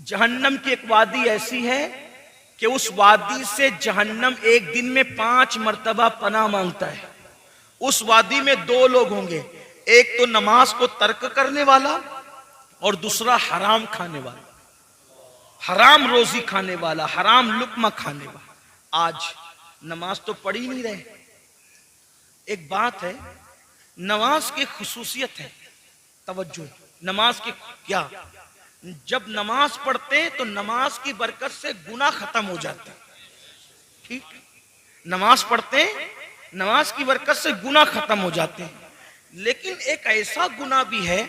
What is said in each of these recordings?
जहन्नम की एक वादी ऐसी है कि उस वादी से जहन्नम एक दिन में 5 मर्तबा पनाह मांगता है। उस वादी में 2 लोग होंगे, एक तो नमाज को तर्क करने वाला और दूसरा हराम खाने वाला, हराम रोजी खाने वाला, हराम लुक्मा खाने वाला। आज नमाज तो पढ़ ही नहीं रहे। एक बात है, नमाज की खुसूसियत है, तवज्जो, नमाज की क्या, जब नमाज पढ़ते तो नमाज की बरकत से गुनाह खत्म हो जाते। ठीक, नमाज पढ़ते नमाज की बरकत से गुनाह खत्म हो जाते हैं, लेकिन एक ऐसा गुनाह भी है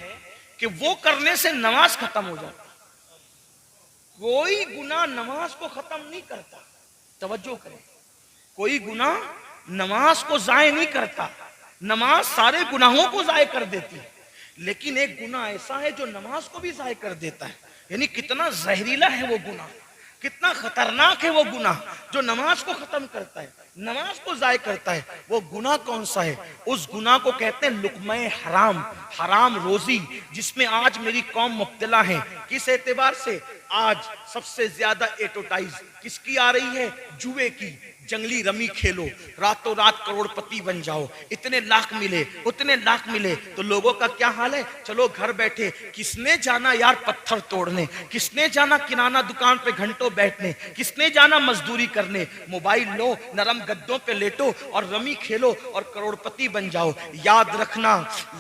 कि वो करने से नमाज खत्म हो जाती। कोई गुनाह नमाज को खत्म नहीं करता, तवज्जो करें, कोई गुनाह नमाज को जाय नहीं करता, नमाज सारे गुनाहों को जाय कर देती है। लेकिन एक गुनाह ऐसा है जो नमाज को भी जाय कर देता है। यानी कितना जहरीला है वो गुनाह, कितना खतरनाक है वो गुनाह जो नमाज को खत्म करता है, नमाज को जाय करता है। वो गुनाह कौन सा है? उस गुनाह को कहते हैं लुक्मा हराम, हराम रोजी, जिसमें आज मेरी कौम मुब्तला है। किस एतबार से? आज सबसे ज्यादा एडवर्टाइज किसकी आ रही है? जुए की। जंगली रमी खेलो, रातों रात करोड़पति बन जाओ, इतने लाख मिले, उतने लाख मिले। तो लोगों का क्या हाल है? चलो घर बैठे, किसने जाना यार पत्थर तोड़ने, किसने जाना किराना दुकान पे घंटों बैठने, किसने जाना मजदूरी करने। मोबाइल लो, नरम गद्दों पे लेटो और रमी खेलो और करोड़पति बन जाओ। याद रखना,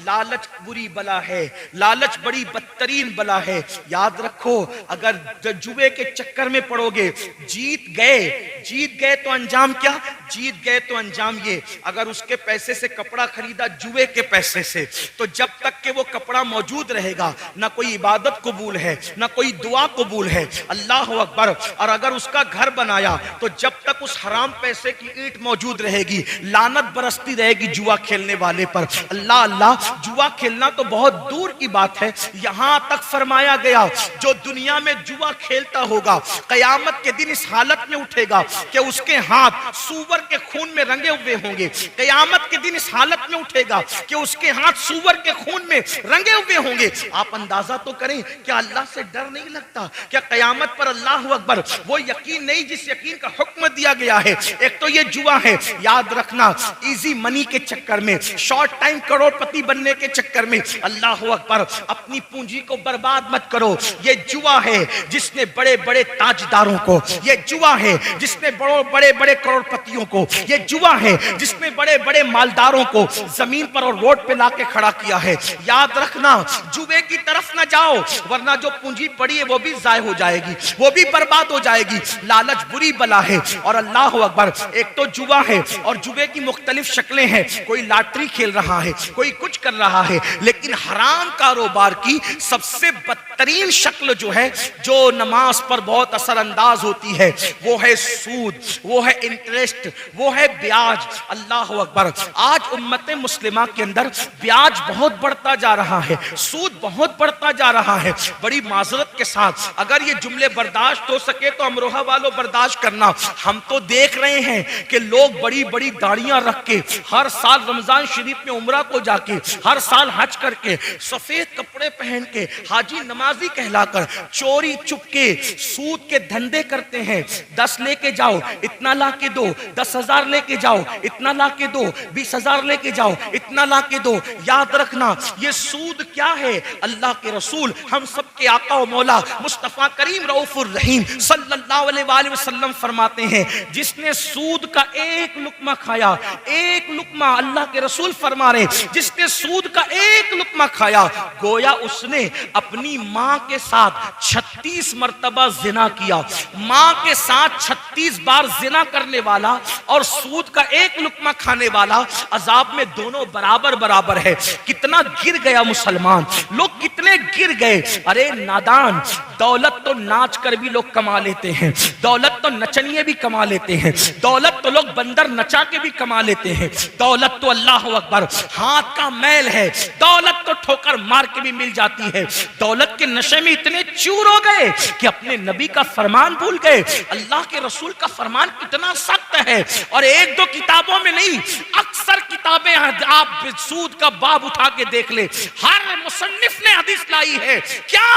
लालच बुरी बला है, लालच बड़ी बदतरीन बला है। याद रखो, अगर जुए के चक्कर में पड़ोगे, जीत गए तो अंजाम क्या? जीत गए तो अंजाम ये, अगर उसके पैसे से कपड़ा खरीदा जुए के पैसे से, तो जब तक के वो कपड़ा मौजूद रहेगा, ना कोई इबादत कबूल है, ना कोई दुआ कबूल है। अल्लाह अकबर। और अगर उसका घर बनाया, तो जब तक उस हराम पैसे की ईंट मौजूद रहेगी, लानत बरसती रहेगी जुआ खेलने वाले पर। अल्लाह अल्लाह, जुआ खेलना तो बहुत दूर की बात है, यहां तक फरमाया गया जो दुनिया में जुआ खेलता होगा, कयामत के दिन इस हालत में उठेगा कि उसके हाथ सूअर के खून में रंगे हुए होंगे। कयामत के दिन इस हालत में उठेगा कि उसके हाथ सूअर के खून में रंगे हुए होंगे। आप अंदाजा तो करें, क्या अल्लाह से डर नहीं लगता? क्या कयामत पर अल्लाह अकबर वो यकीन नहीं जिस यकीन का हुक्म दिया गया है? एक तो ये जुआ है, याद रखना, इजी मनी के चक्कर में, शॉर्ट टाइम करोड़पति बनने के चक्कर में, अल्लाह अकबर, अपनी पूंजी को बर्बाद मत करो। ये जुआ है जिसने बड़े बड़े ताजदारों को, ये जुआ है जिसने बड़े बड़े करोड़पतियों को, ये जुआ है जिसने बड़े बड़े मालदारों को जमीन पर और रोड पे लाके खड़ा किया है। याद रखना, जुए की तरफ ना जाओ, वरना जो पूंजी पड़ी है वो भी जाय हो जाएगी, वो भी बर्बाद हो जाएगी। लालच बुरी बला है। और अल्लाह अकबर, एक तो जुआ है और जुए की मुख्तलिफ शक्लें हैं, कोई लॉटरी खेल रहा है, कोई कुछ कर रहा है, लेकिन हराम कारोबार की सबसे बदतरीन शक्ल जो है, जो नमाज पर बहुत असरअंदाज होती है, वो है सूद, वो है इंटरेस्ट, वो है ब्याज। अल्लाह अकबर, आज उम्मत मुस्लिमा के अंदर ब्याज बहुत बढ़ता जा रहा है, सूद बहुत बढ़ता जा रहा है। बड़ी माजरत के साथ अगर ये जुमले बर्दाश्त हो सके तो अमरोहा वालों बर्दाश्त करना। हम तो देख रहे हैं कि लोग बड़ी बड़ी दाढ़ियां रख के, हर साल रमजान शरीफ में उम्रा को जाके, हर साल हज करके, सफेद कपड़े पहन के, हाजी नमाजी कहलाकर चोरी चुपके सूद के धंधे करते हैं। 10 लेके जाओ, इतना ला के दो, 10,000 लेके जाओ, इतना ला के दो, 20,000 लेके जाओ, इतना ला के दो। याद रखना, ये सूद क्या है? अल्लाह के रसूल, हम सब के आका और मौला मुस्तफा करीम रऊफुर रहीम सल्लल्लाहु अलैहि वसल्लम फरमाते हैं, जिसने सूद का एक लुक्मा खाया, एक लुक्मा, अल्लाह के रसूल फरमा रहे, जिसने सूद का एक लुक्मा खाया, गोया उसने अपनी मां के साथ 36 मर्तबा जिना किया। मां के साथ 36 बार जिना करने वाला और सूद का एक लुक्मा खाने वाला अजाब में दोनों बराबर बराबर है। कितना गिर गया मुसलमान, लोग कितने गिर गए। अरे नादान, दौलत तो नाच कर भी लोग कमा लेते हैं, दौलत तो नचनिए भी कमा लेते हैं, दौलत तो लोग बंदर नचा के भी कमा लेते हैं, दौलत तो अल्लाह अकबर हाथ का मैल है, दौलत तो ठोकर मार के भी मिल जाती है। दौलत के नशे में इतने चूर हो गए कि अपने नबी का फरमान भूल गए। अल्लाह के रसूल का फरमान कितना सख्त है, और एक दो किताबों में नहीं, अक्सर किताबें आप सूद का बाब उठा के देख ले, हर मुसन्निफ ने हदीस लाई है। क्या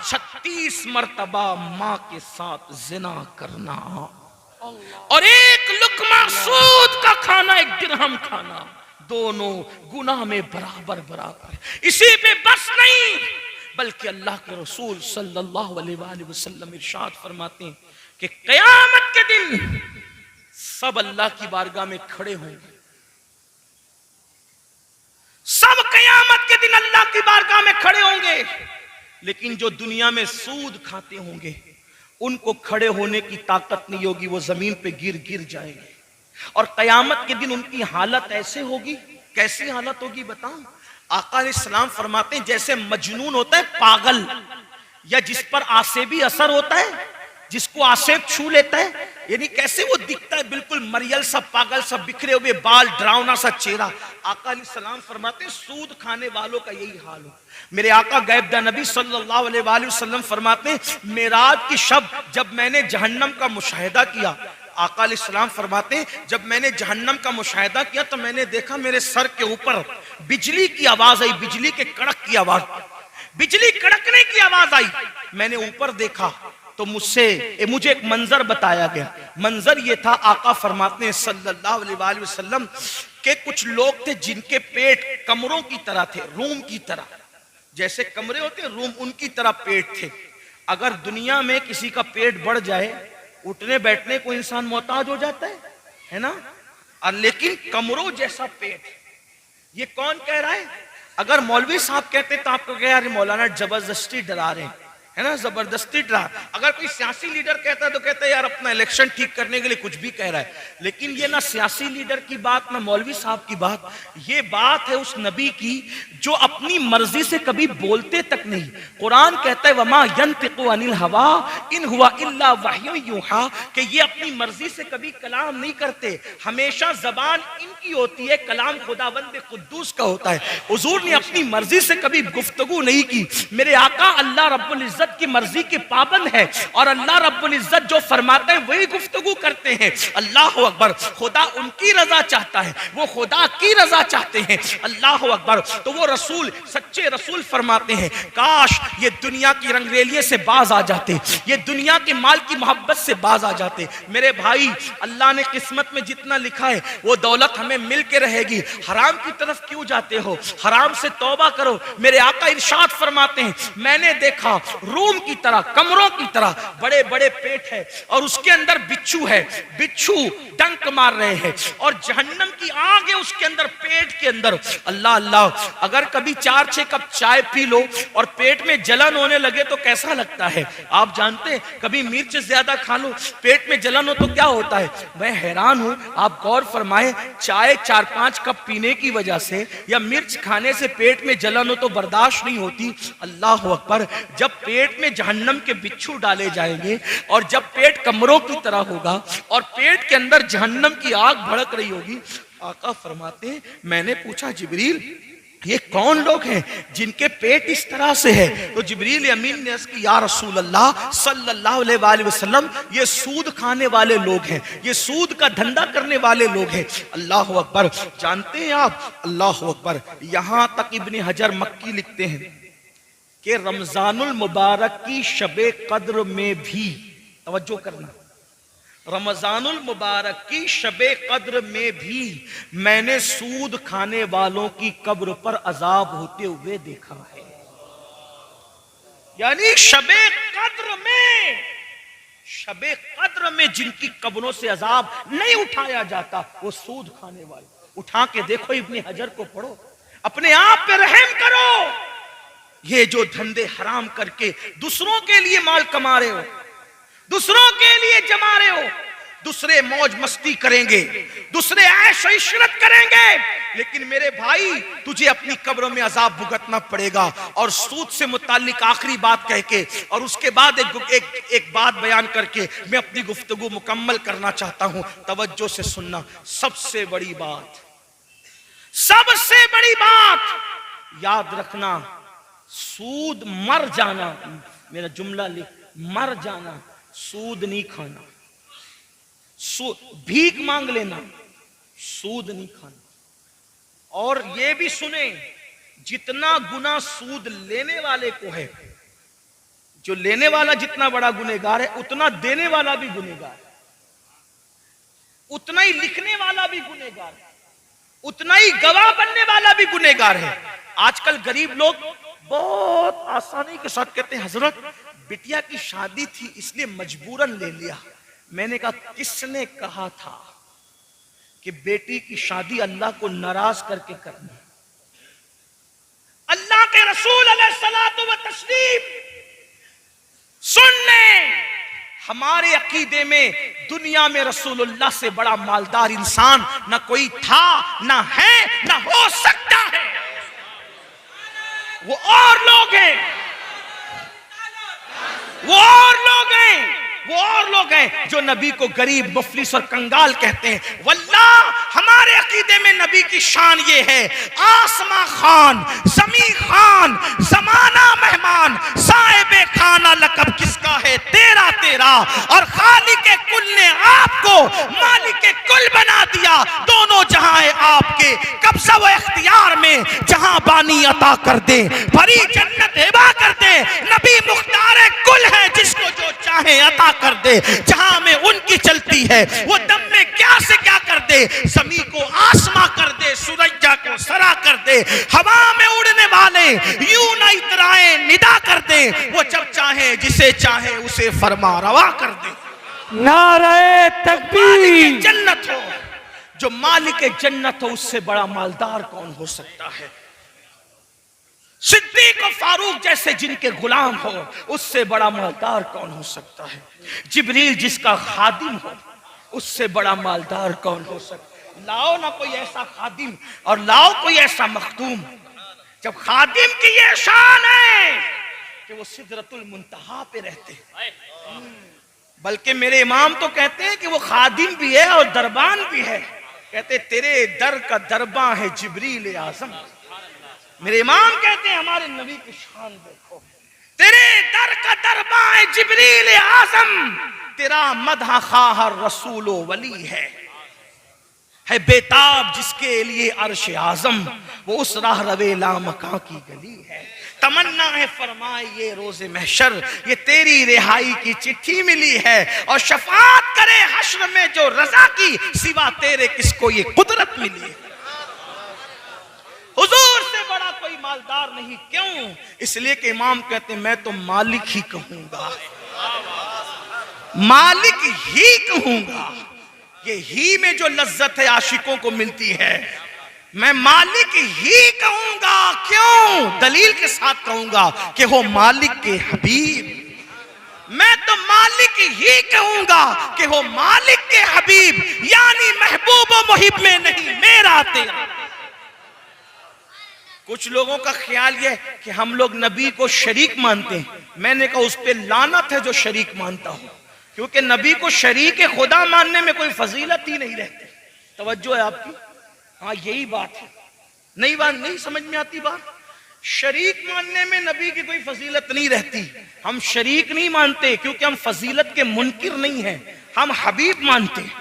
36 20 मर्तबा माँ के साथ जिना करना और एक लुकमा सूद का खाना, एक दिरहम खाना, दोनों गुनाह में बराबर बराबर है। इसी पे बस नहीं, बल्कि अल्लाह के रसूल सल्लल्लाहु अलैहि वसल्लम इरशाद फरमाते हैं कि क़यामत के दिन सब अल्लाह की बारगाह में खड़े होंगे, सब क़यामत के दिन अल्लाह की बारगाह में खड़े होंगे, लेकिन जो दुनिया में सूद खाते होंगे उनको खड़े होने की ताकत नहीं होगी, वो जमीन पे गिर गिर जाएंगे। और क़यामत के दिन उनकी हालत ऐसे होगी, कैसी हालत होगी बताऊं? आका अलैहिस्सलाम फरमाते हैं जैसे मजनून होता है पागल, या जिस पर आसेबी असर होता है, जिसको आसेब छू लेता है, यानी कैसे वो दिखता है, बिल्कुल मरियल सा, पागल सा, बिखरे हुए बाल, डरावना सा चेहरा। आका अलैहिस्सलाम फरमाते हैं सूद खाने वालों का यही हाल हो। मेरे आका गैबदा नबी सल्लल्लाहु अलैहि वसल्लम फरमाते हैं मेराज की शब जब मैंने जहन्नम का मुशाहिदा किया, आका अलैहिस्सलाम फरमाते हैं जब मैंने जहन्नम का मुशाहिदा किया तो मैंने देखा मेरे सर के ऊपर बिजली की आवाज आई, बिजली के कड़क की आवाज, बिजली कड़कने की आवाज आई। मैंने ऊपर देखा तो मुझे एक मंजर बताया गया। मंजर ये था, आका फरमाते हैं सल्लल्लाहु अलैहि वसल्लम के कुछ लोग थे जिनके पेट कमरों की तरह थे, रूम की तरह, जैसे कमरे होते हैं रूम, उनकी तरह पेट थे। अगर दुनिया में किसी का पेट बढ़ जाए, उठने बैठने को इंसान मोहताज हो जाता है ना, और लेकिन कमरों जैसा पेट, ये कौन कह रहा है? अगर मौलवी साहब कहते तो आपको कह यार मौलाना जबरदस्ती डरा रहे हैं, है ना, जबरदस्ती डरा। अगर कोई सियासी लीडर कहता है तो कहता है यार अपना इलेक्शन ठीक करने के लिए कुछ भी कह रहा है। लेकिन ये ना सियासी लीडर की बात, ना मौलवी साहब की बात, ये बात है उस नबी की जो अपनी मर्जी से कभी बोलते तक नहीं। कुरान कहता है वमा यंतिकु अनिल हवा इन हुआ इल्ला वह्युन यूहा, कि ये अपनी मर्जी से कभी कलाम नहीं करते, हमेशा जबान इनकी होती है, कलाम खुदावंद कुद्दूस का होता है। हुजूर ने अपनी मर्जी से कभी गुफ्तगू नहीं की। मेरे आका अल्लाह रब्बुल इज्जत की मर्जी के पाबंद है और अल्लाह रब्बुल इज्जत जो फरमाते हैं वही गुफ्तगू करते हैं। अल्लाह अकबर। खुदा उनकी रजा चाहता है, वो खुदा की रजा चाहते हैं। अल्लाह अकबर। तो वो रसूल, सच्चे रसूल फरमाते हैं काश ये दुनिया की रंगरेलिये से बाज आ जाते, ये दुनिया के माल की मोहब्बत से बाज आ जाते। मेरे भाई, अल्लाह ने किस्मत में जितना लिखा है वो दौलत हमें मिल के रहेगी। हराम की तरफ क्यों जाते हो? हराम से तौबा करो। मेरे आका इरशाद फरमाते हैं मैंने देखा रूम की तरह, कमरों की तरह बड़े बड़े पेट है और उसके अंदर बिच्छू है, बिच्छू डंक मार रहे हैं और जहन्नम की आग है उसके अंदर, पेट के अंदर। अल्लाह अल्लाह। अगर कभी 4-6 कप चाय पी लो और पेट में जलन होने लगे तो कैसा लगता है आप जानते हैं? कभी मिर्च ज्यादा खा लो, पेट में जलन हो तो क्या होता है? मैं हैरान हूं, आप गौर फरमाएं, चाय 4-5 कप पीने की वजह से या मिर्च खाने से पेट में जलन हो तो बर्दाश्त नहीं होती। अल्लाह अकबर। जब पेट में जहन्नम के बिच्छू डाले जाएंगे और जब पेट कमरों की तरह होगा और पेट के अंदर जहन्नम की आग भड़क रही होगी, आका फरमाते हैं मैंने पूछा जिब्रील ये कौन लोग हैं जिनके पेट इस तरह से है? तो जिब्रील अमीन ने अर्ज़ की या रसूल अल्लाह सल्लल्लाहु अलैहि वसल्लम, ये सूद खाने वाले लोग हैं, ये सूद का धंधा करने वाले लोग हैं। अल्लाह अकबर। जानते हैं आप, अल्लाह अकबर, यहां तक इब्ने हजर मक्की लिखते हैं कि रमजानुल मुबारक की शबे कद्र में भी, तवज्जो करना, रमजानुल मुबारक की शबे कद्र में भी मैंने सूद खाने वालों की कब्र पर अजाब होते हुए देखा है। यानी शबे कद्र में, शबे कद्र में जिनकी कब्रों से अजाब नहीं उठाया जाता वो सूद खाने वाले। उठा के देखो इब्ने हजर को पढ़ो, अपने आप पे रहम करो। ये जो धंधे हराम करके दूसरों के लिए माल कमा रहे हो, दूसरों के लिए जमा रहे हो, दूसरे मौज मस्ती करेंगे, दूसरे ऐश इशरत करेंगे, लेकिन मेरे भाई तुझे अपनी कब्रों में अजाब भुगतना पड़ेगा। और सूद से मुताल्लिक आखिरी बात कह के और उसके बाद एक बात बयान करके मैं अपनी गुफ्तगू मुकम्मल करना चाहता हूं, तवज्जो से सुनना। सबसे बड़ी बात, सबसे बड़ी बात याद रखना, सूद मर जाना, मेरा जुमला लिख, मर जाना, सूद नहीं खाना। भीख मांग लेना, सूद नहीं खाना। और ये भी सुने, जितना गुना सूद लेने वाले को है, जो लेने वाला जितना बड़ा गुनहगार है, उतना देने वाला भी गुनहगार है, उतना ही लिखने वाला भी गुनहगार है, उतना ही गवाह बनने वाला भी गुनहगार है। आजकल गरीब लोग बहुत आसानी के साथ कहते हैं, हजरत बिटिया की शादी थी इसलिए मजबूरन ले लिया। मैंने कहा किसने कहा था कि बेटी की शादी अल्लाह को नाराज करके करनी? अल्लाह के रसूल अलैहिस्सलातु व तस्लीम सुन ले, हमारे अकीदे में दुनिया में रसूलुल्लाह से बड़ा मालदार इंसान ना कोई था, ना है, ना हो सकता है। वो और लोग हैं, वो और लोग हैं, वो और लोग हैं जो नबी को गरीब, मुफलिस और कंगाल कहते हैं। वल्लाह हमारे अकीदे में नबी की शान ये है, आसमां खान, जमी खान, जमाना मेहमान, साहिबे खाना लकब किसका है? तेरा तेरा। और खालिक कुल ने आपको मालिक कुल बना दिया, दोनों जहां है आपके, कब्जा व इख्तियार में जहां बानी अता कर दे, भरी जन्नत हिबा कर दे। नबी मुख्तार कुल है, जिसको जो चाहे अता कर दे, जहां में उनकी चलती है वो दम में क्या से क्या कर दे, जमी को आसमां कर दे, सूरजा को सरा कर दे, हवा में उड़ने वाले यूं न इतराए निदा कर दे, वो जब चाहे जिसे चाहे उसे फरमा रवा कर दे। नारे तकबीर। जन्नत हो, जो मालिक जन्नत हो, उससे बड़ा मालदार कौन हो सकता है? सिद्दीक और फारूक जैसे जिनके गुलाम हो, उससे बड़ा मालदार कौन हो सकता है? जिब्रील जिसका खादिम हो, उससे बड़ा मालदार कौन हो सकता है? लाओ ना कोई ऐसा खादिम और लाओ कोई ऐसा मखदूम। जब खादिम की ये शान है कि वो सिदरतुल मुंतहा पे रहते हैं, बल्कि मेरे इमाम तो कहते हैं कि वो खादिम भी है और दरबान भी है। कहते तेरे दर का दरबान है जिब्रील आजम। मेरे इमाम कहते हैं हमारे नबी की शान देखो, तेरे दर का दरबार है जिब्रील आजम, तेरा मदह खाह रसूलो वली है बेताब जिसके लिए अर्श आजम, वो उस राह रवे लामका की गली है। तमन्ना है फरमाए ये रोजे महशर, ये तेरी रिहाई की चिट्ठी मिली है, और शफात करे हश्र में जो रजा की, सिवा तेरे किसको ये कुदरत मिली है। हुजूर से बड़ा कोई मालदार नहीं। क्यों? इसलिए कि इमाम कहते हैं मैं तो मालिक ही कहूंगा, मालिक ही कहूंगा। ये ही में जो लज्जत है आशिकों को मिलती है, मैं मालिक ही कहूंगा। क्यों? दलील के साथ कहूंगा कि हो मालिक के हबीब। मैं तो मालिक ही कहूंगा कि हो मालिक के हबीब, यानी महबूब व मुहिब में नहीं मेरा तेरा। कुछ लोगों का ख्याल यह कि हम लोग नबी को शरीक मानते हैं। मैंने कहा उस पे लानत है जो शरीक मानता हो, क्योंकि नबी को शरीक खुदा मानने में कोई फजीलत ही नहीं रहती। तवज्जो है आपकी? हाँ यही बात है। नहीं समझ में आती बात? शरीक मानने में नबी की कोई फजीलत नहीं रहती। हम शरीक नहीं मानते क्योंकि हम फजीलत के मुनकिर नहीं हैं, हम हबीब मानते हैं।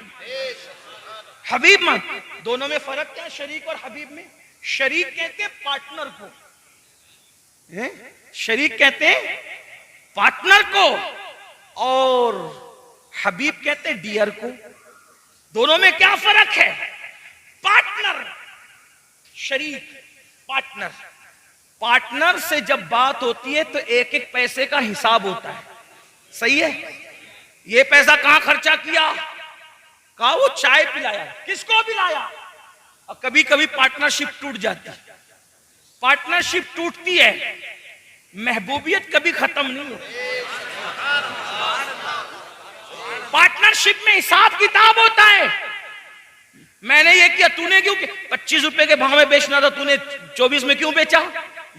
हबीब मान, दोनों में फर्क क्या है शरीक और हबीब में? शरीक कहते हैं पार्टनर को, शरीक कहते हैं पार्टनर को, और हबीब कहते हैं डियर को। दोनों में क्या फर्क है? पार्टनर, शरीक, पार्टनर। पार्टनर से जब बात होती है तो एक एक पैसे का हिसाब होता है। सही है? ये पैसा कहां खर्चा किया, कहा वो चाय पिलाया, किसको पिलाया। और कभी कभी पार्टनरशिप टूट जाती है। पार्टनरशिप टूटती है, महबूबियत कभी खत्म नहीं होती। पार्टनरशिप में हिसाब किताब होता है। मैंने ये किया, तूने क्यों किया? 25 रुपए के भाव में बेचना था, तूने 24 में क्यों बेचा?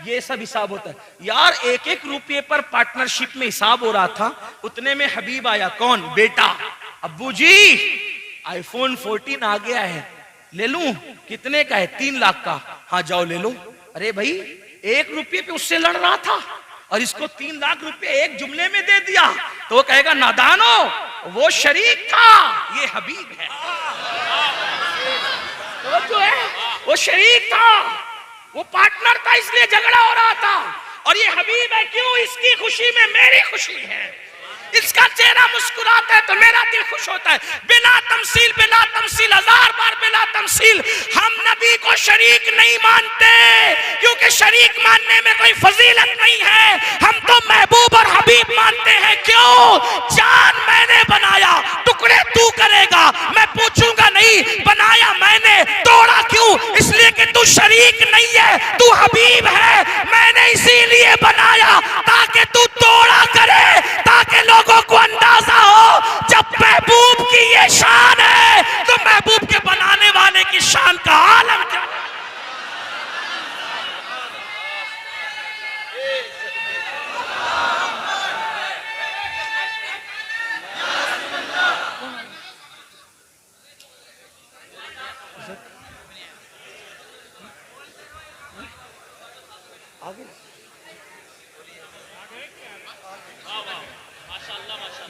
ये सब हिसाब होता है यार। एक एक रुपये पर पार्टनरशिप में हिसाब हो रहा था। उतने में हबीब आया। कौन? बेटा। अब्बू जी आईफोन 14 आ गया है, ले लूं? कितने का है? 3 लाख का। हाँ जाओ ले लो। अरे भाई 1 रुपये पे उससे लड़ रहा था और इसको 3 लाख रुपए एक जुमले में दे दिया, तो वो कहेगा नादानो, वो शरीक था, ये हबीब है। तो जो है वो शरीक था, वो पार्टनर था, इसलिए झगड़ा हो रहा था। और ये हबीब है क्यों? इसकी खुशी में मेरी खुशी है, इसका चेहरा मुस्कुराता है तो मेरा दिल खुश होता है। बिला तमसील, बिला तमसील, 1000 बार बिला तमसील, हम नबी को शरीक नहीं मानते, क्योंकि शरीक मानने में कोई फजीलत नहीं है। हम तो महबूब और हबीब मानते हैं। क्यों? जान मैंने बनाया, टुकड़े तू करेगा। मैं पूछूंगा नहीं बनाया मैंने, तोड़ा क्यों? इसलिए कि तू शरीक नहीं है, तू हबीब है। मैंने इसीलिए बनाया ताकि तू तोड़ा करे, ताकि लोगों को अंदाजा हो जब महबूब की ये शान है तो महबूब के बनाने वाले की शान का आलम क्या।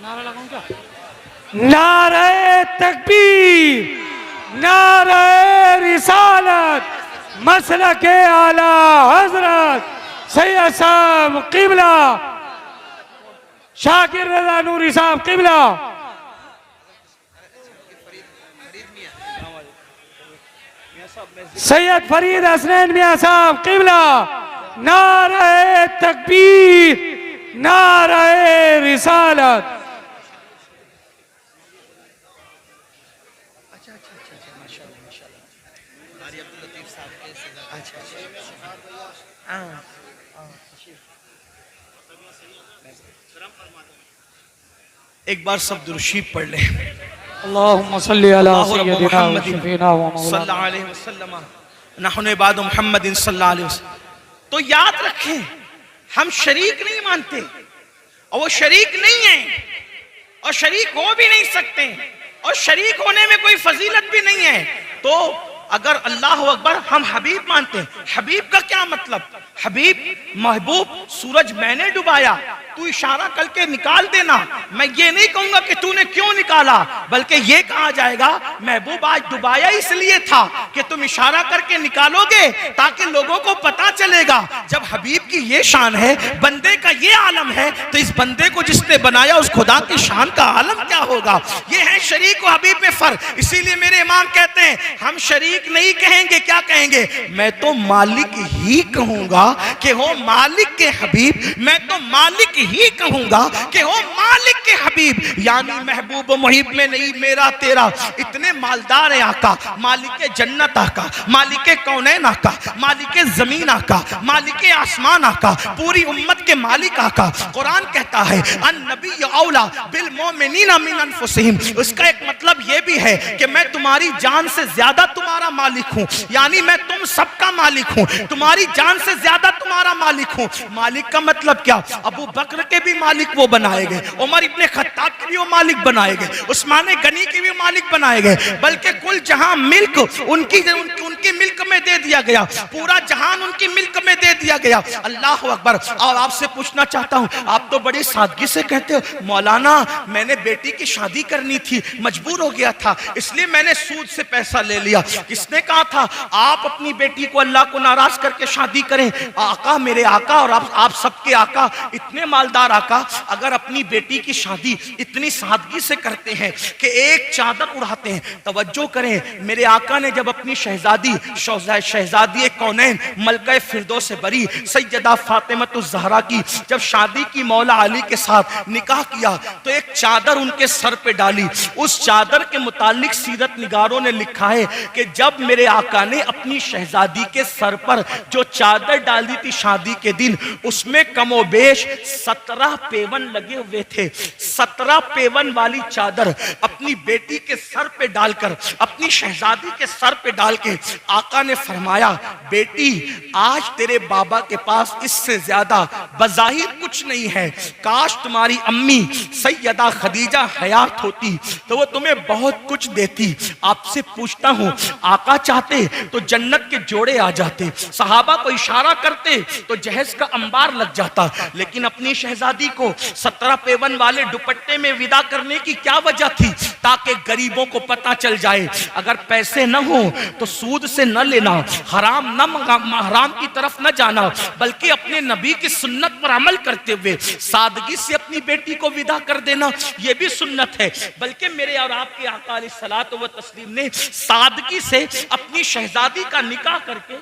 नारा लगाऊं क्या? नारे तकबीर, नारे रिसालत, मसलके आला हजरत सैयद साहब क़िबला, शाकिर रज़ा नूरी साहब क़िबला। सैयद फरीद हसनैन मियां साहब क़िबला। नारे तकबीर, नारे रिसालत। एक बार सब दुरूद पढ़ ले। अल्लाहुम्मा सल्ली अला सय्यदिना व शफीना व मौलाना सल्लल्लाहु अलैहि वसल्लम नहनु इबादु मुहम्मदिन सल्लल्लाहु अलैहि वसल्लम। तो याद रखें, हम शरीक नहीं मानते और वो शरीक नहीं है और शरीक हो भी नहीं सकते और शरीक होने में कोई फजीलत भी नहीं है। तो अगर अल्लाह अकबर हम हबीब मानते हैं, हबीब का क्या मतलब? हबीब महबूब, सूरज मैंने डुबाया, तू इशारा करके निकाल देना। मैं ये नहीं कहूंगा कि तूने क्यों निकाला, बल्कि ये कहा जाएगा महबूब आज डुबाया इसलिए था कि तुम इशारा करके निकालोगे ताकि लोगों को पता चलेगा। जब हबीब की ये शान है, बंदे का ये आलम है, तो इस बंदे को जिसने बनाया उस खुदा की शान का आलम क्या होगा? ये है शरीक और हबीब में फर्क। इसीलिए मेरे इमाम कहते हैं हम शरीक नहीं कहेंगे, क्या कहेंगे? मैं तो मालिक ही कहूंगा कि हो मालिक के हबीब, मैं तो मालिक ही कहूंगा कि हो मालिक के हबीब। यानी महबूब मुहिब में नहीं मेरा तेरा, इतने मालदार है आका, मालिक जन्नत आका, मालिक कौनैन आका, मालिक जमीन आका, मालिक आसमान आका, पूरी उम्मत के मालिक आका। कुरान कहता है अन नबी औला बिल मोमिनीना मिन अनफुसिहिम। उसका एक मतलब यह भी है कि मैं तुम्हारी जान से ज्यादा तुम्हारा मालिक हूं, यानी मैं तुम सबका मालिक हूं, तुम्हारी जान से ज्यादा तुम्हारा मालिक हूं। मालिक का मतलब क्या? अबू बकर के भी मालिक वो बनाए गए, उमर इब्ने खत्ताब के भी वो मालिक बनाए गए, उस्मान गनी के भी मालिक बनाए गए, बल्कि कुल जहां मिल्क उनकी मिल्क में दे दिया गया, पूरा जहान उनकी मिल्क में दे दिया गया। अल्लाह अकबर। और आपसे पूछना चाहता हूं, आप तो बड़ी सादगी से कहते हो मौलाना मैंने बेटी की शादी करनी थी, मजबूर हो गया था, इसलिए मैंने सूद से पैसा ले लिया। किसने कहा था आप अपनी बेटी को अल्लाह को नाराज करके शादी करें? आका, मेरे आका और आप सबके आका, इतने मालदार आका अगर अपनी बेटी की शादी इतनी सादगी से करते हैं कि एक चादर उड़ाते हैं। तवज्जो करें, मेरे आका ने जब अपनी शहजादी कौनैन मलका फिरदौस बरी सैयदा फातिमतुज़ ज़हरा की जब शादी की मौला अली के साथ निकाह किया तो एक चादर उनके सर पे डाली। उस चादर के मुतालिक सीरत निगारों ने लिखा है कि जब मेरे आका ने अपनी शहजादी के सर पर जो चादर डाली थी शादी के दिन, उसमें कमोबेश 17 पेवन लगे हुए थे। 17 पेवन वाली चादर अपनी बेटी के सर पे डालकर, अपनी शहजादी के सर पे डाल के आका ने फरमाया, बेटी आज तेरे बाबा के पास इससे ज्यादा बज़ाहिर कुछ नहीं है, काश तुम्हारी अम्मी सैयदा खदीजा हयात होती तो वो तुम्हें बहुत कुछ देती। आपसे पूछता हूं, आका चाहते तो जन्नत के जोड़े आ जाते, सहाबा को इशारा करते तो जहेज का अंबार लग जाता, लेकिन अपनी शहजादी को 17 पेवन वाले दुपट्टे दुपट्टे में विदा करने की क्या वजह थी? ताकि गरीबों को पता चल जाए अगर पैसे न हो तो सूद से न लेना, हराम की तरफ न जाना, बल्कि अपने नबी की सुन्नत पर अमल करते हुए सादगी से अपनी बेटी को विदा कर देना, यह भी सुन्नत है। बल्कि मेरे और आपके आका अलैहिस्सलातु व तस्लीम ने सादगी से अपनी शहजादी का निकाह करके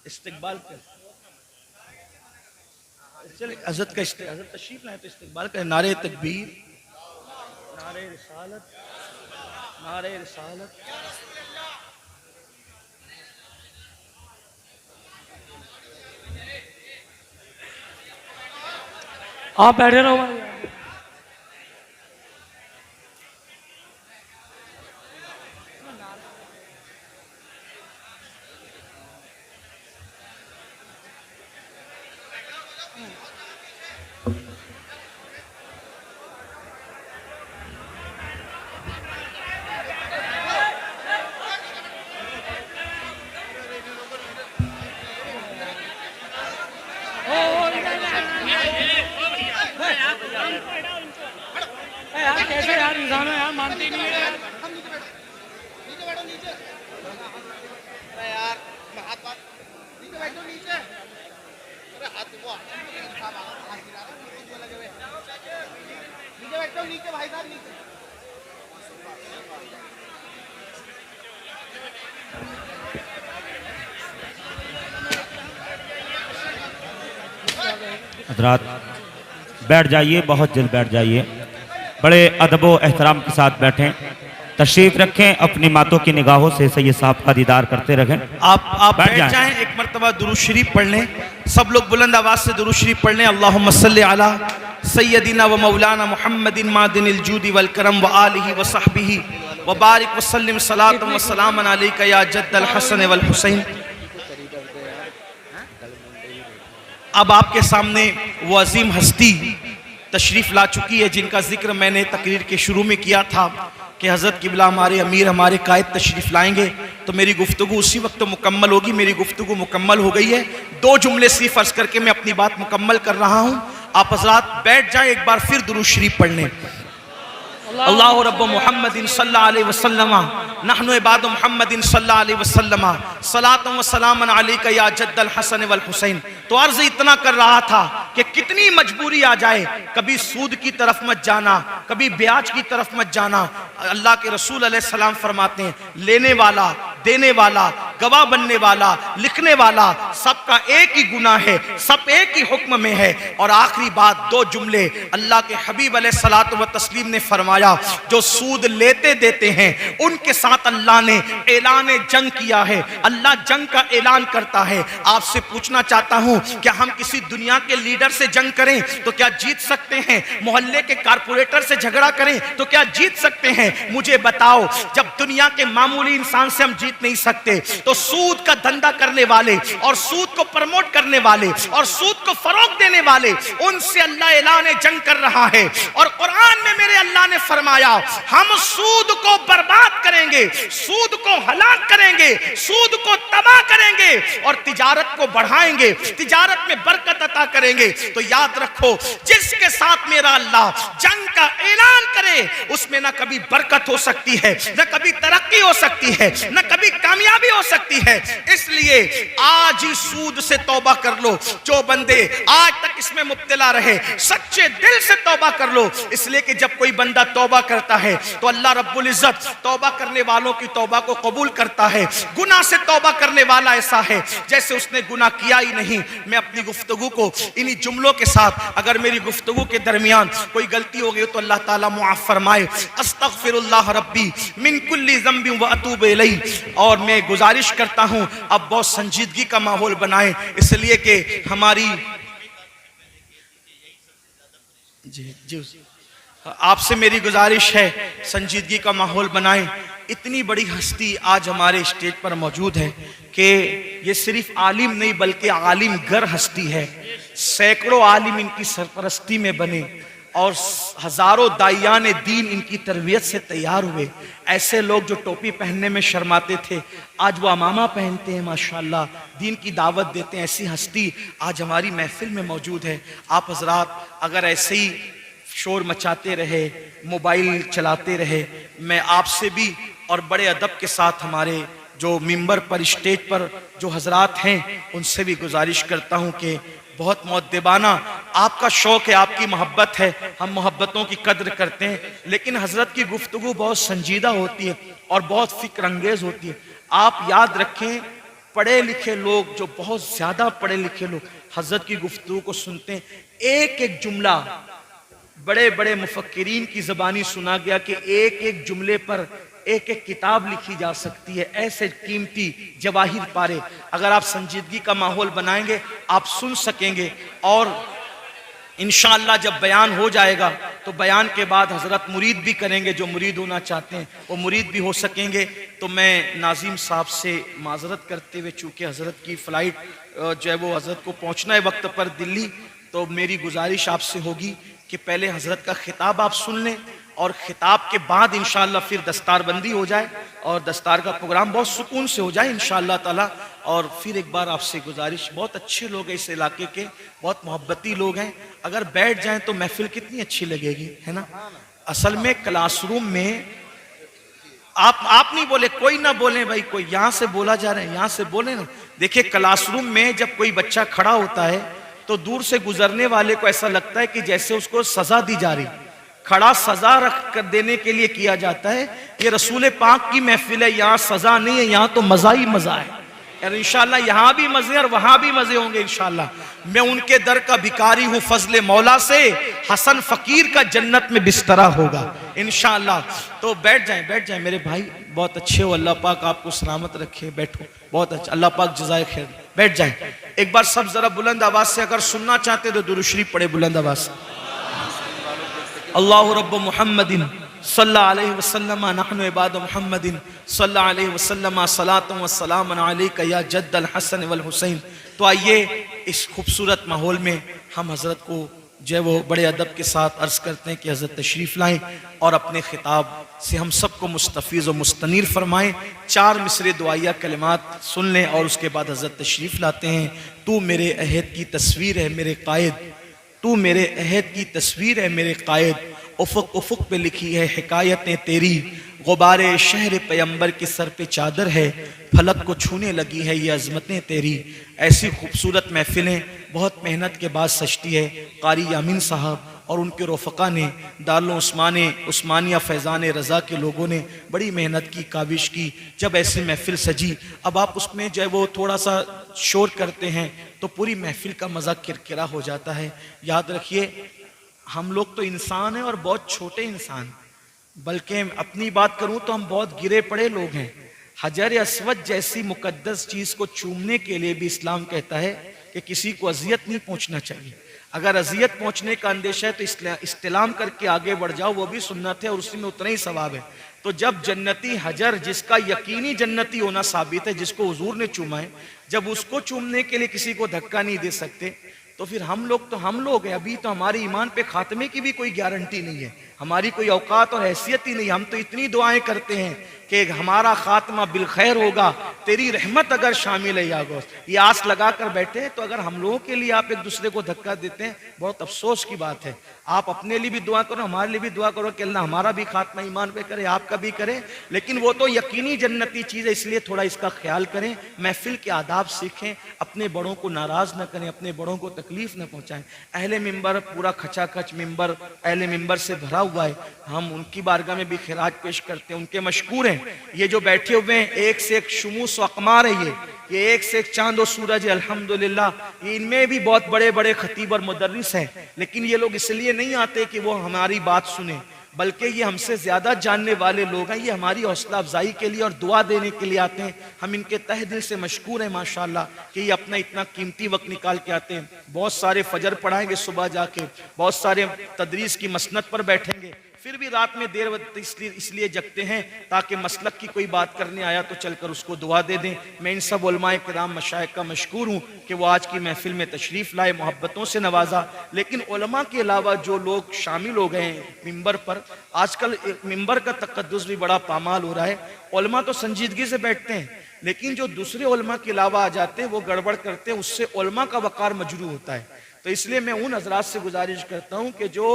इस्तिकबाल कर, चलिए हज़रत का हज़रत तशरीफ लाए तो इस्तिकबाल करें। नारे तकबीर, नारे रिसालत, नारे रिसालत। आप बैठे रहो भाई। यार कैसे यार इंसान है यार, मानते नहीं है यार। नीचे बैठो, नीचे। अरे यार हाथ बात नीचे बैठो, नीचे। अरे हाथ वो हाथ गिरा रहा है, नीचे लगे हुए। नीचे बैठो, नीचे भाई साहब, नीचे। हज़रात बैठ जाइए, बहुत जल्द बैठ जाइए, बड़े अदब व एहतराम के साथ बैठें, तशरीफ रखें, अपनी मातों की निगाहों से सैयद साहब का दीदार करते रहें। आप बैठ जाएं, एक मरतबा दुरूद शरीफ पढ़ लें, सब लोग बुलंद आवाज से दुरूद शरीफ पढ़ लें। अल्लाहुम्मा सल्ली अला सय्यदिना व मौलाना मुहम्मदिन मादिनिल जूदी वल करम व आलिहि व सहबिहि व बारिक व सल्लिम सलातम व सलामन अलैका या जद्दल हसन वल हुसैन। अब आपके सामने वो अजीम हस्ती तशरीफ ला चुकी है जिनका जिक्र मैंने तकरीर के शुरू में किया था कि हज़रत किबला हमारे अमीर, हमारे कायद तशरीफ लाएंगे तो मेरी गुफ्तगू उसी वक्त मुकम्मल होगी। मेरी गुफ्तगू मुकम्मल हो गई है, 2 जुमले सिर्फ अर्ज करके मैं अपनी बात मुकम्मल कर रहा हूँ। आप हज़रात बैठ जाएं, एक बार फिर दुरूद शरीफ पढ़ लें। अल्लाहु रब्बु मुहम्मदिन सल्लल्लाहु अलैहि वसल्लम नहनु इबादु मुहम्मदिन सल्लल्लाहु अलैहि वसल्लम सलातु व सलामन अलैका या जद्दल हसन वल हुसैन। तो अर्ज इतना कर रहा था कि कितनी मजबूरी आ जाए, कभी सूद की तरफ मत जाना, कभी ब्याज की तरफ मत जाना। अल्लाह के रसूल अलैहि सलाम फरमाते हैं, लेने वाला, देने वाला, गवाह बनने वाला, लिखने वाला, सबका एक ही गुनाह है, सब एक ही हुक्म में है। और आखिरी बात, 2 जुमले अल्लाह के हबीब अलैहिस्सलातु व तस्लीम ने फरमाया, जो सूद लेते देते हैं उनके साथ अल्लाह ने ऐलान जंग किया है। अल्लाह जंग का ऐलान करता है। आपसे पूछना चाहता हूं, क्या हम किसी दुनिया के लीडर से जंग करें तो क्या जीत सकते हैं? मोहल्ले के कारपोरेटर से झगड़ा करें तो क्या जीत सकते हैं? मुझे बताओ, जब दुनिया के मामूली इंसान से हम जीत नहीं सकते तो सूद का धंधा करने वाले और सूद को प्रमोट करने वाले और सूद को फरोग देने वाले, उनसे अल्लाह ऐलान जंग कर रहा है। और कुरान में मेरे अल्लाह ने फरमाया, हम सूद को बर्बाद करेंगे, सूद को हलाक करेंगे, सूद को तबाह करेंगे और तिजारत को बढ़ाएंगे, तिजारत में बरकत अता करेंगे। तो याद रखो, जिसके साथ मेरा अल्लाह जंग का ऐलान करे उसमें ना कभी बरकत हो सकती है, ना कभी तरक्की हो सकती है, ना कभी कामयाबी हो सकती है। इसलिए आज ही सूद से तौबा कर लो। जो बंदे आज तक इसमें मुब्तला रहे, सच्चे दिल से तौबा कर लो। इसलिए कि जब कोई बंदा तौबा करता है तो अल्लाह रब्बुल इज्जत तौबा करने वालों की तौबा को कबूल करता है। गुनाह से तौबा करने वाला ऐसा है जैसे उसने गुनाह किया ही नहीं। मैं अपनी गुफ्तगू को इन्हीं जुमलों के साथ, अगर मेरी गुफ्तगू के दरमियान कोई गलती हो गई तो अल्लाह ताला मुआफ फरमाए। अस्तगफिरुल्लाह रब्बी मिन कुल्ली ज़ंबि व अतूबु इलैहि। और मैं गुजारिश करता हूं, अब बहुत संजीदगी का माहौल बनाएं, इसलिए कि हमारी जी आपसे मेरी गुजारिश है, संजीदगी का माहौल बनाएं। इतनी बड़ी हस्ती आज हमारे स्टेज पर मौजूद है कि ये सिर्फ आलिम नहीं बल्कि आलिम गर हस्ती है। सैकड़ों आलिम इनकी सरपरस्ती में बने और हजारों दाइयान दीन इनकी तरबियत से तैयार हुए। ऐसे लोग जो टोपी पहनने में शर्माते थे, आज वो अमामा पहनते हैं, माशाल्लाह दीन की दावत देते हैं। ऐसी हस्ती आज हमारी महफिल में मौजूद है। आप हजरात अगर ऐसे ही शोर मचाते रहे, मोबाइल चलाते रहे, मैं आपसे भी और बड़े अदब के साथ हमारे जो मिंबर पर, स्टेज पर जो हजरात हैं, उनसे भी गुजारिश करता हूं कि बहुत मुअद्दिबाना आपका शौक है, आपकी मोहब्बत है, हम मोहब्बतों की कद्र करते हैं, लेकिन हजरत की गुफ्तगू बहुत संजीदा होती है और बहुत फिक्र अंगेज होती है। आप याद रखें, पढ़े लिखे लोग, जो बहुत ज्यादा पढ़े लिखे लोग हजरत की गुफ्तगू को सुनते हैं, एक एक जुमला बड़े बड़े मुफक्किरीन की ज़बानी सुना गया कि एक एक जुमले पर एक एक किताब लिखी जा सकती है। ऐसे कीमती जवाहिर पारे अगर आप संजीदगी का माहौल बनाएंगे, आप सुन सकेंगे। और इंशाअल्लाह जब बयान हो जाएगा तो बयान के बाद हजरत मुरीद भी करेंगे, जो मुरीद होना चाहते हैं वो मुरीद भी हो सकेंगे। तो मैं नाजिम साहब से माजरत करते हुए, चूँकि हजरत की फ़्लाइट जो है वो हजरत को पहुँचना है वक्त पर दिल्ली, तो मेरी गुजारिश आपसे होगी कि पहले हजरत का खिताब आप सुन लें और खिताब के बाद इंशाअल्लाह फिर दस्तारबंदी हो जाए और दस्तार का प्रोग्राम बहुत सुकून से हो जाए इंशाअल्लाह ताला। और फिर एक बार आपसे गुजारिश, बहुत अच्छे लोग हैं इस इलाके के, बहुत मोहब्बती लोग हैं, अगर बैठ जाएं तो महफिल कितनी अच्छी लगेगी, है ना। असल में क्लासरूम में आप नहीं बोले, कोई ना बोले भाई, कोई यहाँ से बोला जा रहा है, यहाँ से बोले ना। देखिए क्लासरूम में जब कोई बच्चा खड़ा होता है तो दूर से गुजरने वाले को ऐसा लगता है कि जैसे उसको सजा दी जा रही। खड़ा सजा रख कर देने के लिए किया जाता है। ये रसूल पाक की महफिल है, यहाँ सजा नहीं है, यहाँ तो मजा ही मजा है। और इंशाअल्लाह यहाँ भी मजे और वहां भी मजे होंगे इंशाअल्लाह। मैं उनके दर का भिखारी हूँ, फजले मौला से हसन फकीर का जन्नत में बिस्तरा होगा इंशाअल्लाह। तो बैठ जाएं मेरे भाई, बहुत अच्छे हो, अल्लाह पाक आपको सलामत रखे, बैठो, बहुत अच्छा, अल्लाह पाक जज़ाए खैर। बैठ जाएं। एक बार सब जरा बुलंद आवाज से अगर सुनना चाहते तो दुरूद शरीफ पढ़े बुलंद आवाज से। अल्लाहु रब्ब मुहम्मदिन सल्लल्लाहु अलैहि वसल्लम नहनु इबाद मुहम्मदिन सल्लल्लाहु अलैहि वसल्लम सलातु व सलाम अलैका या जद्दल हसन वल हुसैन। तो आइए इस खूबसूरत माहौल में हम हजरत को जो है वो बड़े अदब के साथ अर्ज करते हैं कि हजरत तशरीफ लाएं और अपने खिताब से हम सबको मुस्तफ़ीज़ और मुस्तनीर फरमाएं। 4 मिसरे दुआया कलिमात सुन लें और उसके बाद हजरत तशरीफ लाते हैं। तू मेरे अहद की तस्वीर है मेरे कायद, तू मेरे अहद की तस्वीर है मेरे कायद, उफ़ुक़ उफ़ुक़ पे लिखी है हिकायतें तेरी, गुबारे शहर पैगंबर के सर पे चादर है, फलक को छूने लगी है ये अज़मतें तेरी। ऐसी खूबसूरत महफिलें बहुत मेहनत के बाद सजती है। कारी यामीन साहब और उनके रफ़क़ा ने, दारुल उस्मानिया फैज़ान रज़ा के लोगों ने बड़ी मेहनत की, काविश की। जब ऐसी महफिल सजी, अब आप उसमें जो है वो थोड़ा सा शोर करते हैं तो पूरी महफिल का मज़ा किरकिरा हो जाता है। याद रखिए हम लोग तो इंसान हैं और बहुत छोटे इंसान, बल्कि अपनी बात करूं तो हम बहुत गिरे पड़े लोग हैं। हजर अस्वद जैसी मुकद्दस चीज़ को चूमने के लिए भी इस्लाम कहता है कि किसी को अजियत नहीं पहुंचना चाहिए। अगर अजियत पहुंचने का अंदेशा है तो इस्तिलाम करके आगे बढ़ जाओ, वो भी सुन्नत है और उसी में उतना ही सवाब है। तो जब जन्नती हजर, जिसका यकीनी जन्नती होना साबित है, जिसको हुजूर ने चूमा है, जब उसको चूमने के लिए किसी को धक्का नहीं दे सकते तो फिर हम लोग हैं। अभी तो हमारे ईमान पे खात्मे की भी कोई गारंटी नहीं है, हमारी कोई औकात और हैसियत ही नहीं। हम तो इतनी दुआएं करते हैं कि हमारा खात्मा बिल खैर होगा, तेरी रहमत अगर शामिल है या गौस, ये आस लगा कर बैठे हैं। तो अगर हम लोगों के लिए आप एक दूसरे को धक्का देते हैं, बहुत अफसोस की बात है। आप अपने लिए भी दुआ करो, हमारे लिए भी दुआ करो कि अल्लाह हमारा भी खात्मा ईमान पे करे, आपका भी करे। लेकिन वो तो यकीनी जन्नती चीज़ है, इसलिए थोड़ा इसका ख्याल करें, महफिल के आदाब सीखें, अपने बड़ों को नाराज़ न करें, अपने बड़ों को तकलीफ न पहुँचाएं। अहले मिंबर पूरा खचाखच मिंबर अहले मिंबर से भरा हुआ है, हम उनकी बारगाह में भी खिराज पेश करते हैं, उनके मशकूर हैं। ये जो बैठे हुए हैं एक से एक शुमूस व अकमार है, ये एक से एक चांद और सूरज है अल्हम्दुलिल्लाह। ये इनमें भी बहुत बड़े बड़े खतीब और मुदर्रिस हैं, लेकिन ये लोग इसलिए नहीं आते कि वो हमारी बात सुने, बल्कि ये हमसे ज्यादा जानने वाले लोग हैं। ये हमारी हौसला अफजाई के लिए और दुआ देने के लिए आते हैं। हम इनके तहे दिल से मशकूर हैं माशाल्लाह कि ये अपना इतना कीमती वक्त निकाल के आते हैं। बहुत सारे फजर पढ़ाएंगे सुबह जाके, बहुत सारे तदरीस की मसनद पर बैठेंगे, फिर भी रात में देर वक्त इसलिए जगते हैं ताकि मसलक की कोई बात करने आया तो चलकर उसको दुआ दे दें। मैं इन सब उलमाए किराम मशाइख का मशकूर हूँ कि वो आज की महफिल में तशरीफ़ लाए, मोहब्बतों से नवाजा। लेकिन उलमा के अलावा जो लोग शामिल हो गए हैं मिंबर पर, आजकल मिंबर का तकद्दुस भी बड़ा पामाल हो रहा है। उलमा तो संजीदगी से बैठते हैं, लेकिन जो दूसरे उलमा के अलावा आ जाते हैं वो गड़बड़ करते हैं, उससे उलमा का वकार मजरू होता है। तो इसलिए मैं उन हजरात से गुजारिश करता हूँ कि जो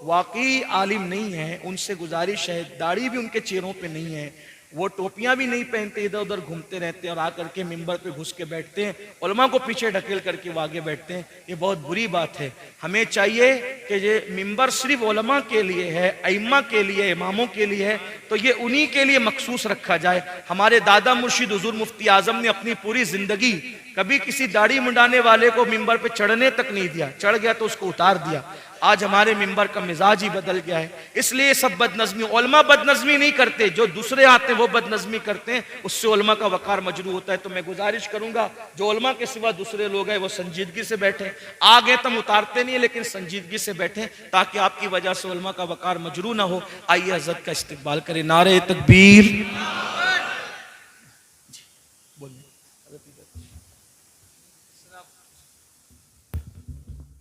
वाकई आलिम नहीं है उनसे गुजारिश है, दाढ़ी भी उनके चेहरों पे नहीं है, वो टोपियां भी नहीं पहनते, इधर उधर घूमते रहते हैं और आकर के मिंबर पे घुस के बैठते हैं, उलमा को पीछे ढकेल करके वो आगे बैठते हैं। ये बहुत बुरी बात है। हमें चाहिए कि ये मिंबर सिर्फ उलमा के लिए है, अइम्मा के लिए, इमामों के लिए है, तो ये उन्हीं के लिए मखसूस रखा जाए। हमारे दादा मुर्शिद हुजूर मुफ्ती आजम ने अपनी पूरी जिंदगी कभी किसी दाढ़ी मुंडाने वाले को मिंबर पे चढ़ने तक नहीं दिया, चढ़ गया तो उसको उतार दिया। आज हमारे मिंबर का मिजाज ही बदल गया है। इसलिए सब बदनज़मी, उलमा बदनज़मी नहीं करते, जो दूसरे आते हैं वो बदनज़मी करते हैं, उससे उलमा का वकार मजरू होता है। तो मैं गुजारिश करूंगा जो उलमा के सिवा दूसरे लोग हैं वो संजीदगी से बैठे, आगे तुम उतारते नहीं लेकिन संजीदगी से बैठे, ताकि आपकी वजह से उलमा का वकार मजरू ना हो। आइए हज़रत का इस्तकबाल करें। नारे तकबीर।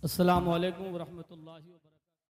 अस्सलामु अलैकुम व रहमतुल्लाहि